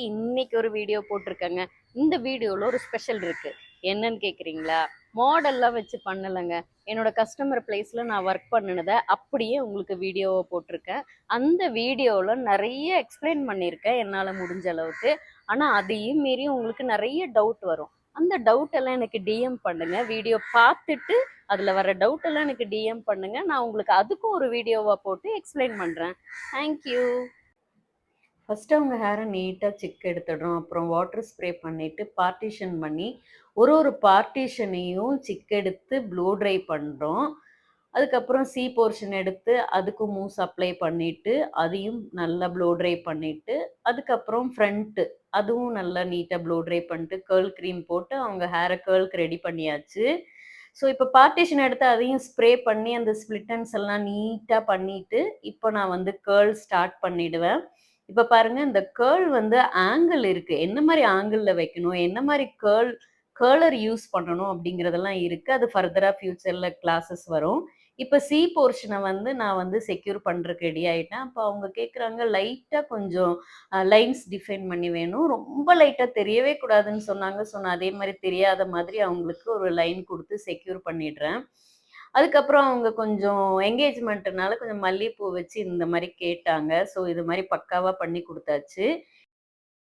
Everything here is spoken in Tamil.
இன்னைக்கு ஒரு வீடியோ போட்டிருக்கேங்க. இந்த வீடியோல ஒரு ஸ்பெஷல் இருக்கு. என்னன்னு கேக்குறீங்களா? மாடல்லாம் வச்சு பண்ணலங்க. என்னோட கஸ்டமர் பிளேஸ்ல நான் ஒர்க் பண்ணுனத அப்படியே உங்களுக்கு வீடியோவா போட்டிருக்கேன். அந்த வீடியோல நிறைய எக்ஸ்பிளைன் பண்ணியிருக்கேன் என்னால முடிஞ்ச அளவுக்கு. ஆனா அதையும் மீறி உங்களுக்கு நிறைய டவுட் வரும். அந்த டவுட் எல்லாம் எனக்கு டிஎம் பண்ணுங்க. வீடியோ பார்த்துட்டு அதுல வர டவுட் எல்லாம் எனக்கு டிஎம் பண்ணுங்க. நான் உங்களுக்கு அதுக்கும் ஒரு வீடியோவா போட்டு எக்ஸ்பிளைன் பண்றேன். தேங்க்யூ. ஃபஸ்ட்டு அவங்க ஹேரை நீட்டாக சிக் எடுத்துடுறோம். அப்புறம் வாட்டர் ஸ்ப்ரே பண்ணிவிட்டு பார்ட்டிஷன் பண்ணி ஒரு பார்ட்டிஷனையும் சிக் எடுத்து ப்ளூ ட்ரை பண்ணுறோம். அதுக்கப்புறம் சி போர்ஷன் எடுத்து அதுக்கு மூஸ் அப்ளை பண்ணிவிட்டு அதையும் நல்லா ப்ளோ ட்ரை பண்ணிவிட்டு அதுக்கப்புறம் ஃப்ரண்ட்டு அதுவும் நல்லா நீட்டாக ப்ளோ ட்ரை பண்ணிட்டு கேர்ள் க்ரீம் போட்டு அவங்க ஹேரை கேர்ளுக்கு ரெடி பண்ணியாச்சு. ஸோ இப்போ பார்ட்டிஷன் எடுத்து அதையும் ஸ்ப்ரே பண்ணி அந்த ஸ்ப்ளிட்டன்ஸ் எல்லாம் நீட்டாக பண்ணிவிட்டு இப்போ நான் வந்து கேர்ள் ஸ்டார்ட் பண்ணிடுவேன். இப்ப பாருங்க, இந்த கேர்ள் வந்து ஆங்கிள் இருக்கு. என்ன மாரி ஆங்கிள்ல வைக்கணும், என்ன மாரி கேர்லர் யூஸ் பண்ணணும் அப்படிங்கிறதெல்லாம் இருக்கு. அது ஃபர்தரா ஃபியூச்சர்ல கிளாஸஸ் வரும். இப்ப சி போர்ஷன வந்து நான் வந்து செக்யூர் பண்றதுக்கு ரெடி ஆயிட்டேன். அப்ப அவங்க கேட்குறாங்க, லைட்டா கொஞ்சம் லைன்ஸ் டிஃபைன் பண்ணி வேணும். ரொம்ப லைட்டா தெரியவே கூடாதுன்னு சொன்னாங்க. ஸோ நான் அதே மாரி தெரியாத மாதிரி அவங்களுக்கு ஒரு லைன் குடுத்து செக்யூர் பண்ணிடுறேன். அதுக்கப்புறம் அவங்க கொஞ்சம் என்கேஜ்மெண்ட்னால கொஞ்சம் மல்லிகைப்பூ வச்சு இந்த மாரி கேட்டாங்க. ஸோ இது மாரி பக்காவா பண்ணி குடுத்தாச்சு.